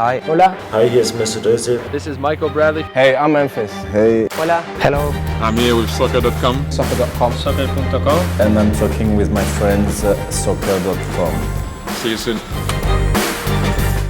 Hi. Hola. Hi, here's Mr. Joseph. This is Michael Bradley. Hey, I'm Memphis. Hey. Hola. Hello. I'm here with soccer.com. Soccer.com. Soccer.com. And I'm talking with my friends soccer.com. See you soon.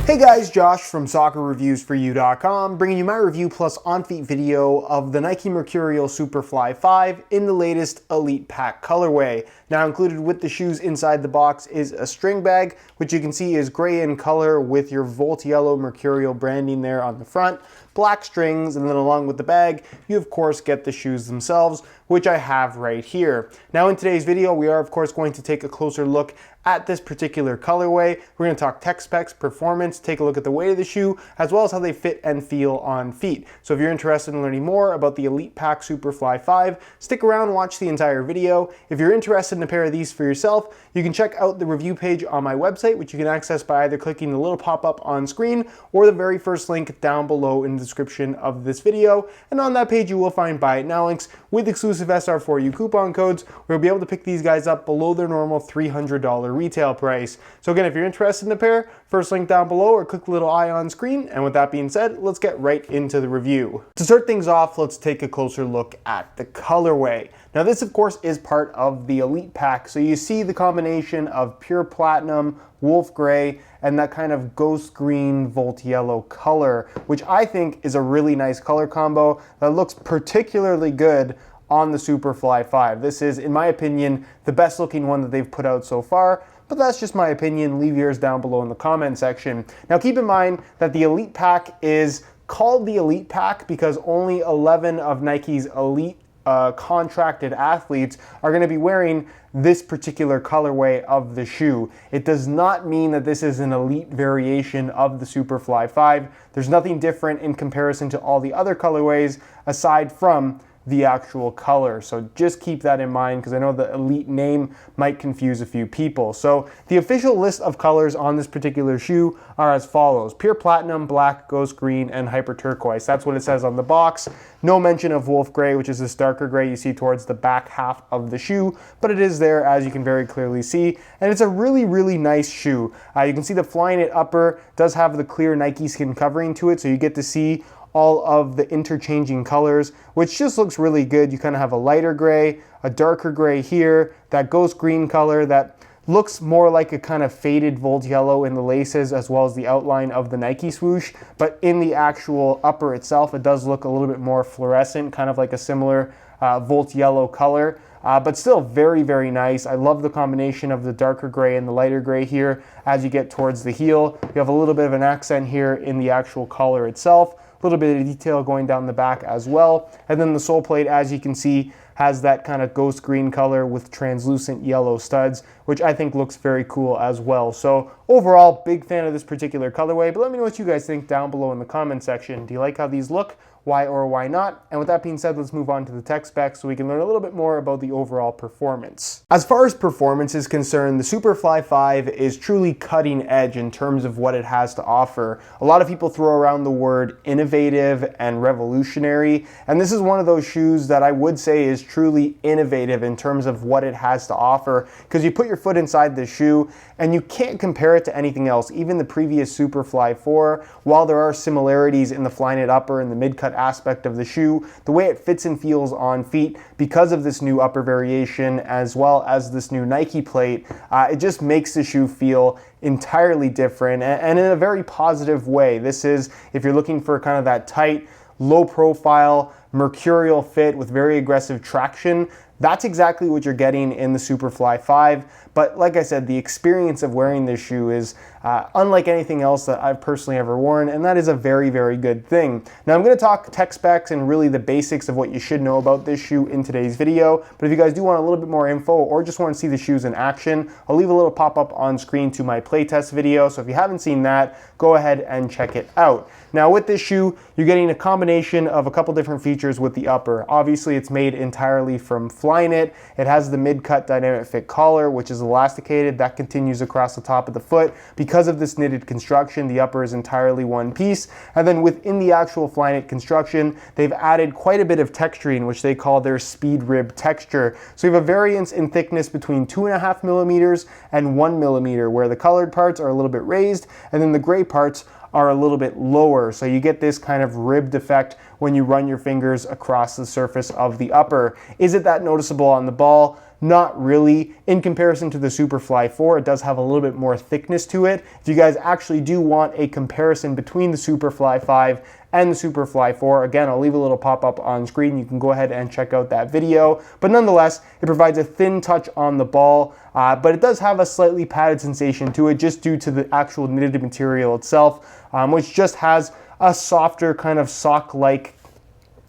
Hey guys, Josh from SoccerReviewsForYou.com, bringing you my review plus on-feet video of the Nike Mercurial Superfly 5 in the latest Elite Pack colorway. Now included with the shoes inside the box is a string bag, which you can see is gray in color with your Volt Yellow Mercurial branding there on the front, black strings, and then along with the bag, you of course get the shoes themselves, which I have right here. Now in today's video, we are of course going to take a closer look at this particular colorway. We're going to talk tech specs, performance, take a look at the weight of the shoe, as well as how they fit and feel on feet. So if you're interested in learning more about the Elite Pack Superfly 5, stick around and watch the entire video. If you're interested in a pair of these for yourself, you can check out the review page on my website, which you can access by either clicking the little pop-up on screen or the very first link down below in the description of this video. And on that page, you will find Buy It Now links with exclusive SR4U coupon codes where you'll be able to pick these guys up below their normal $300 retail price. So again, if you're interested in the pair, first link down below or click the little eye on screen. And with that being said, let's get right into the review. To start things off, let's take a closer look at the colorway. Now this of course is part of the Elite Pack, so you see the combination of pure platinum, wolf gray, and that kind of ghost green Volt Yellow color, which I think is a really nice color combo that looks particularly good on the Superfly 5. This is, in my opinion, the best looking one that they've put out so far, but that's just my opinion. Leave yours down below in the comment section. Now keep in mind that the Elite Pack is called the Elite Pack because only 11 of Nike's elite contracted athletes are going to be wearing this particular colorway of the shoe. It does not mean that this is an elite variation of the Superfly 5. There's nothing different in comparison to all the other colorways aside from the actual color. So just keep that in mind because I know the elite name might confuse a few people. So the official list of colors on this particular shoe are as follows: pure platinum, black, ghost green, and hyper turquoise. That's what it says on the box. No mention of wolf gray, which is this darker gray you see towards the back half of the shoe, but it is there as you can very clearly see. And it's a really, really nice shoe. You can see the Flyknit upper does have the clear Nike skin covering to it, so you get to see all of the interchanging colors, which just looks really good. You kind of have a lighter gray, a darker gray here, that ghost green color that looks more like a kind of faded Volt Yellow in the laces as well as the outline of the Nike swoosh, but in the actual upper itself, it does look a little bit more fluorescent, kind of like a similar Volt Yellow color. But still very, very nice. I love the combination of the darker gray and the lighter gray here. As you get towards the heel, you have a little bit of an accent here in the actual collar itself. A little bit of detail going down the back as well. And then the sole plate, as you can see, has that kind of ghost green color with translucent yellow studs, which I think looks very cool as well. So overall, big fan of this particular colorway, but let me know what you guys think down below in the comment section. Do you like how these look? Why or why not? And with that being said, let's move on to the tech specs so we can learn a little bit more about the overall performance. As far as performance is concerned, the Superfly 5 is truly cutting edge in terms of what it has to offer. A lot of people throw around the word innovative and revolutionary, and this is one of those shoes that I would say is truly innovative in terms of what it has to offer, because you put your foot inside the shoe and you can't compare it to anything else. Even the previous Superfly 4, while there are similarities in the Flyknit upper and the mid-cut aspect of the shoe, the way it fits and feels on feet because of this new upper variation as well as this new Nike plate, it just makes the shoe feel entirely different and in a very positive way. This is, if you're looking for kind of that tight, low profile, mercurial fit with very aggressive traction, that's exactly what you're getting in the Superfly 5. But like I said, the experience of wearing this shoe is unlike anything else that I've personally ever worn, and that is a very, very good thing. Now I'm going to talk tech specs and really the basics of what you should know about this shoe in today's video, but if you guys do want a little bit more info or just want to see the shoes in action, I'll leave a little pop-up on screen to my playtest video, so if you haven't seen that, go ahead and check it out. Now with this shoe, you're getting a combination of a couple different features with the upper. Obviously it's made entirely from Flyknit. It has the mid-cut dynamic fit collar, which is elasticated. That continues across the top of the foot. Because of this knitted construction, the upper is entirely one piece. And then within the actual Flyknit construction, they've added quite a bit of texturing, which they call their speed rib texture. So you have a variance in thickness between 2.5 millimeters and 1 millimeter, where the colored parts are a little bit raised, and then the gray parts are a little bit lower. So you get this kind of ribbed effect when you run your fingers across the surface of the upper. Is it that noticeable on the ball? Not really. In comparison to the Superfly 4, it does have a little bit more thickness to it. If you guys actually do want a comparison between the Superfly 5 and the Superfly 4, again, I'll leave a little pop-up on screen. You can go ahead and check out that video. But nonetheless, it provides a thin touch on the ball, but it does have a slightly padded sensation to it just due to the actual knitted material itself, which just has a softer kind of sock-like,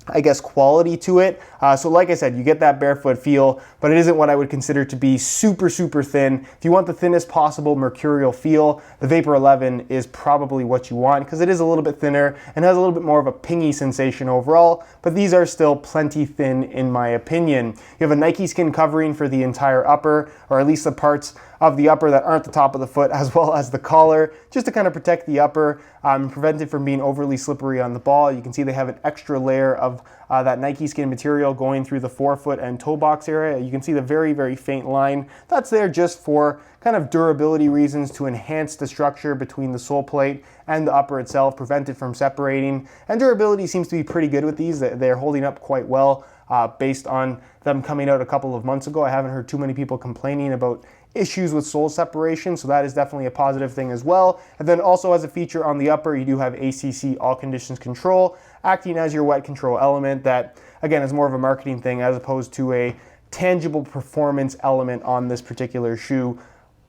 I guess, quality to it. So like I said, you get that barefoot feel, but it isn't what I would consider to be super, super thin. If you want the thinnest possible Mercurial feel, the Vapor 11 is probably what you want because it is a little bit thinner and has a little bit more of a pingy sensation overall, but these are still plenty thin in my opinion. You have a Nike skin covering for the entire upper, or at least the parts of the upper that aren't the top of the foot, as well as the collar, just to kind of protect the upper and prevent it from being overly slippery on the ball. You can see they have an extra layer of that Nike skin material going through the forefoot and toe box area. You can see the very, very faint line. That's there just for kind of durability reasons to enhance the structure between the sole plate and the upper itself, prevent it from separating. And durability seems to be pretty good with these. They're holding up quite well based on them coming out a couple of months ago. I haven't heard too many people complaining about issues with sole separation, so that is definitely a positive thing as well. And then also as a feature on the upper, you do have ACC all conditions control, acting as your wet control element that, again, is more of a marketing thing as opposed to a tangible performance element on this particular shoe,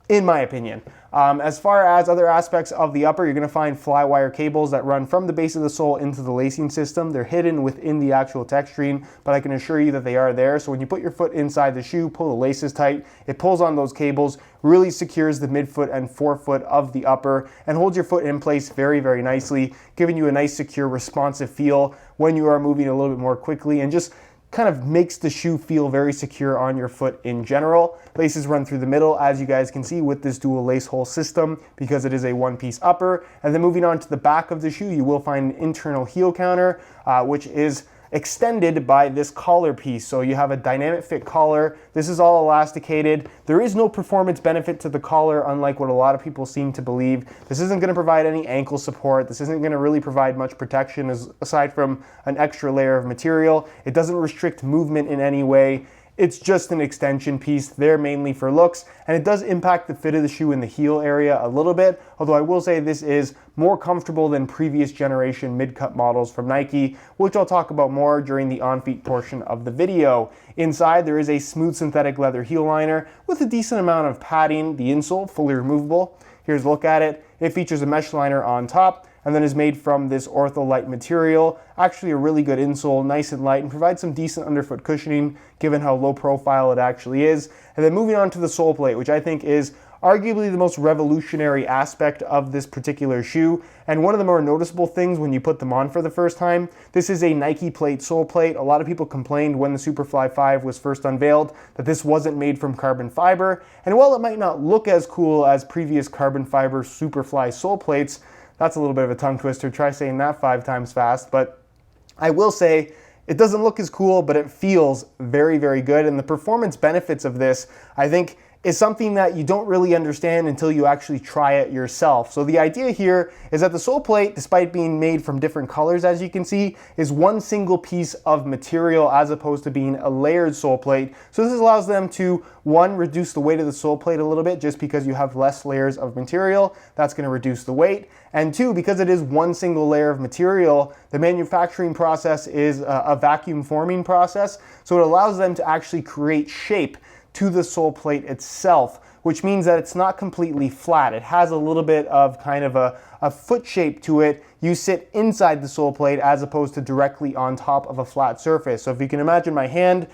in my opinion. As far as other aspects of the upper, you're going to find fly wire cables that run from the base of the sole into the lacing system. They're hidden within the actual texturing, but I can assure you that they are there. So when you put your foot inside the shoe, pull the laces tight, it pulls on those cables, really secures the midfoot and forefoot of the upper, and holds your foot in place very, very nicely, giving you a nice, secure, responsive feel when you are moving a little bit more quickly, and just kind of makes the shoe feel very secure on your foot in general. Laces run through the middle, as you guys can see, with this dual lace hole system because it is a one-piece upper. And then moving on to the back of the shoe, you will find an internal heel counter, which is extended by this collar piece. So you have a dynamic fit collar. This is all elasticated. There is no performance benefit to the collar, unlike what a lot of people seem to believe. This isn't going to provide any ankle support. This isn't going to really provide much protection aside from an extra layer of material. It doesn't restrict movement in any way. It's just an extension piece. They're mainly for looks, and it does impact the fit of the shoe in the heel area a little bit, although I will say this is more comfortable than previous generation mid-cut models from Nike, which I'll talk about more during the on-feet portion of the video. Inside, there is a smooth synthetic leather heel liner with a decent amount of padding, the insole fully removable. Here's a look at it. It features a mesh liner on top, and then is made from this ortholite material. Actually a really good insole, nice and light, and provides some decent underfoot cushioning given how low profile it actually is. And then moving on to the sole plate, which I think is arguably the most revolutionary aspect of this particular shoe, and one of the more noticeable things when you put them on for the first time. This is a Nike plate sole plate. A lot of people complained when the Superfly 5 was first unveiled that this wasn't made from carbon fiber, and while it might not look as cool as previous carbon fiber Superfly sole plates, that's a little bit of a tongue twister, try saying that 5 times fast, but I will say it doesn't look as cool, but it feels very, very good, and the performance benefits of this, I think, is something that you don't really understand until you actually try it yourself. So the idea here is that the sole plate, despite being made from different colors, as you can see, is one single piece of material as opposed to being a layered sole plate. So this allows them to, one, reduce the weight of the sole plate a little bit just because you have less layers of material. That's going to reduce the weight. And two, because it is one single layer of material, the manufacturing process is a vacuum forming process. So it allows them to actually create shape to the sole plate itself, which means that it's not completely flat. It has a little bit of kind of a foot shape to it. You sit inside the sole plate as opposed to directly on top of a flat surface. So if you can imagine my hand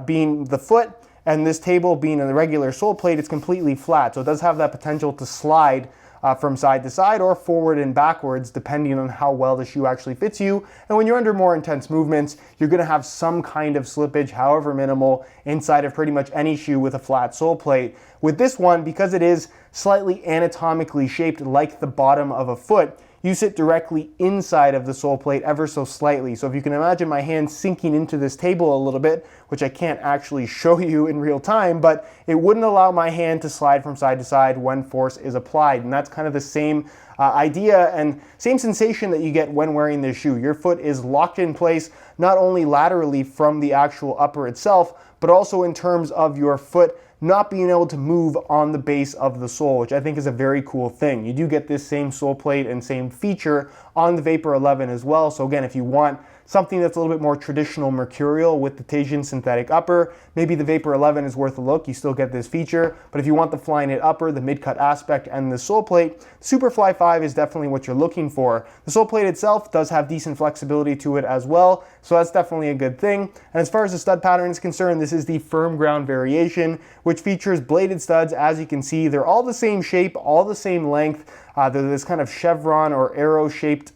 being the foot and this table being a regular sole plate, it's completely flat. So it does have that potential to slide from side to side or forward and backwards depending on how well the shoe actually fits you. And when you're under more intense movements, you're going to have some kind of slippage, however minimal, inside of pretty much any shoe with a flat sole plate. With this one, because it is slightly anatomically shaped like the bottom of a foot, you sit directly inside of the sole plate ever so slightly. So if you can imagine my hand sinking into this table a little bit, which I can't actually show you in real time, but it wouldn't allow my hand to slide from side to side when force is applied. And that's kind of the same idea and same sensation that you get when wearing this shoe. Your foot is locked in place, not only laterally from the actual upper itself, but also in terms of your foot not being able to move on the base of the sole, which I think is a very cool thing. You do get this same sole plate and same feature on the Vapor 11 as well. So again, if you want something that's a little bit more traditional Mercurial with the Teijin synthetic upper, maybe the Vapor 11 is worth a look. You still get this feature, but if you want the Flyknit upper, the mid-cut aspect, and the sole plate, Superfly 5 is definitely what you're looking for. The sole plate itself does have decent flexibility to it as well, so that's definitely a good thing. And as far as the stud pattern is concerned, this is the firm ground variation, which features bladed studs. As you can see, they're all the same shape, all the same length. They're this kind of chevron or arrow-shaped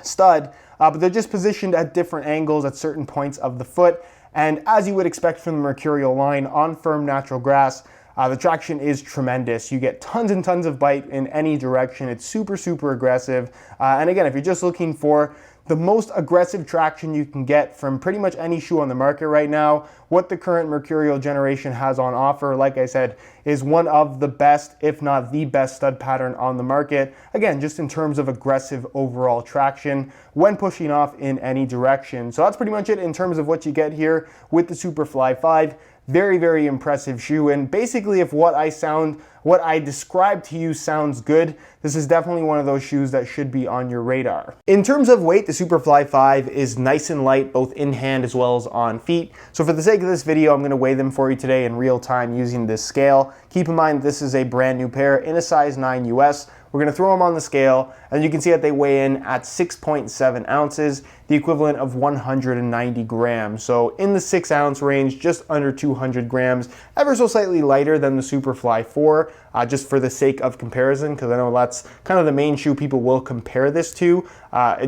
stud, but they're just positioned at different angles at certain points of the foot. And as you would expect from the Mercurial line on firm natural grass, the traction is tremendous. You get tons and tons of bite in any direction. It's super, super aggressive. And again, if you're just looking for the most aggressive traction you can get from pretty much any shoe on the market right now, what the current Mercurial generation has on offer, like I said, is one of the best, if not the best stud pattern on the market. Again, just in terms of aggressive overall traction when pushing off in any direction. So that's pretty much it in terms of what you get here with the Superfly 5. Very, very impressive shoe. And basically, if what I described to you sounds good, this is definitely one of those shoes that should be on your radar. In terms of weight, the Superfly 5 is nice and light, both in hand as well as on feet. So for the sake of this video, I'm going to weigh them for you today in real time using this scale. Keep in mind, this is a brand new pair in a size 9 US. We're going to throw them on the scale, and you can see that they weigh in at 6.7 ounces, the equivalent of 190 grams. So in the 6 ounce range, just under 200 grams, ever so slightly lighter than the Superfly 4, just for the sake of comparison, because I know that's kind of the main shoe people will compare this to,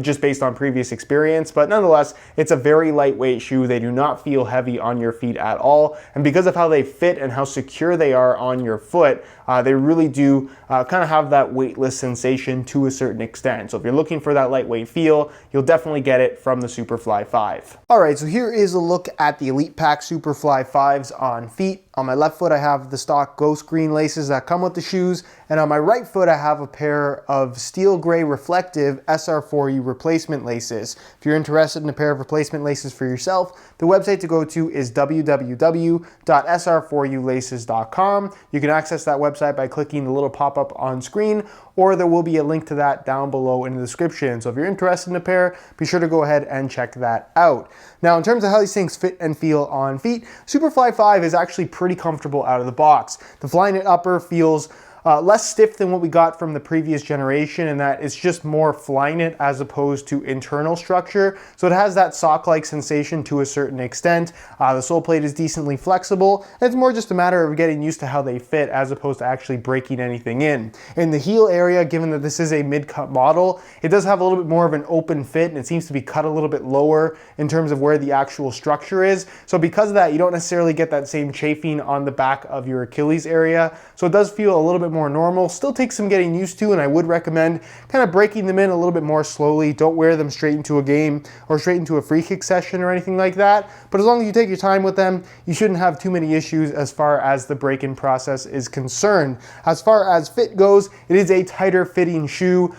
just based on previous experience. But nonetheless, it's a very lightweight shoe. They do not feel heavy on your feet at all. And because of how they fit and how secure they are on your foot, they really do kind of have that weightless sensation to a certain extent. So if you're looking for that lightweight feel, you'll definitely get it from the Superfly 5. All right, so here is a look at the Elite Pack Superfly 5s on feet. On my left foot, I have the stock ghost green laces that come with the shoes, and on my right foot, I have a pair of steel gray reflective SR4U replacement laces. If you're interested in a pair of replacement laces for yourself, the website to go to is www.sr4ulaces.com. You can access that website by clicking the little pop-up on screen, or there will be a link to that down below in the description. So if you're interested in a pair, be sure to go ahead and check that out. Now, in terms of how these things fit and feel on feet, Superfly 5 is actually pretty comfortable out of the box. The Flyknit upper feels less stiff than what we got from the previous generation, in that it's just more Flyknit as opposed to internal structure. So it has that sock-like sensation to a certain extent. The sole plate is decently flexible, and it's more just a matter of getting used to how they fit as opposed to actually breaking anything in. In the heel area, given that this is a mid-cut model, it does have a little bit more of an open fit, and it seems to be cut a little bit lower in terms of where the actual structure is. So because of that, you don't necessarily get that same chafing on the back of your Achilles area. So it does feel a little bit more normal. Still takes some getting used to, and I would recommend kind of breaking them in a little bit more slowly. Don't wear them straight into a game or straight into a free kick session or anything like that. But as long as you take your time with them, you shouldn't have too many issues as far as the break-in process is concerned. As far as fit goes, it is a tighter fitting shoe.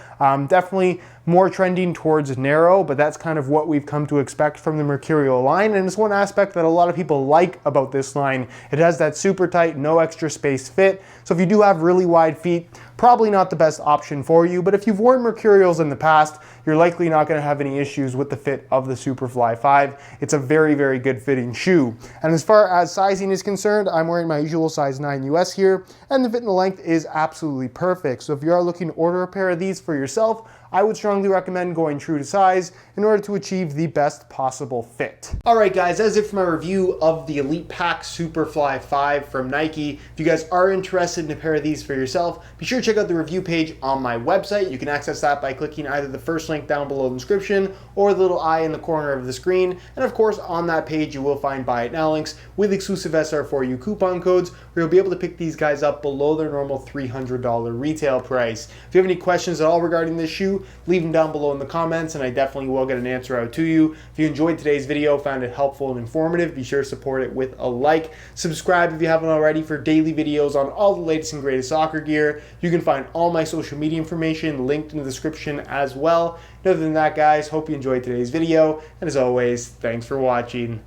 Definitely more trending towards narrow, but that's kind of what we've come to expect from the Mercurial line, and it's one aspect that a lot of people like about this line. It has that super tight, no extra space fit, so if you do have really wide feet, probably not the best option for you, but if you've worn Mercurials in the past, you're likely not going to have any issues with the fit of the Superfly 5. It's a very, very good fitting shoe. And as far as sizing is concerned, I'm wearing my usual size 9 US here, and the fit and the length is absolutely perfect. So if you are looking to order a pair of these for yourself, I would strongly recommend going true to size in order to achieve the best possible fit. All right, guys, that's it for my review of the Elite Pack Superfly 5 from Nike. If you guys are interested in a pair of these for yourself, be sure to check out the review page on my website. You can access that by clicking either the first link down below in the description or the little eye in the corner of the screen. And of course, on that page, you will find buy it now links with exclusive SR4U coupon codes where you'll be able to pick these guys up below their normal $300 retail price. If you have any questions at all regarding this shoe, leave them down below in the comments and I definitely will get an answer out to you. If you enjoyed today's video, found it helpful and informative, be sure to support it with a like. Subscribe if you haven't already for daily videos on all the latest and greatest soccer gear. You can can find all my social media information linked in the description as well. And other than that, guys, hope you enjoyed today's video, and as always, thanks for watching.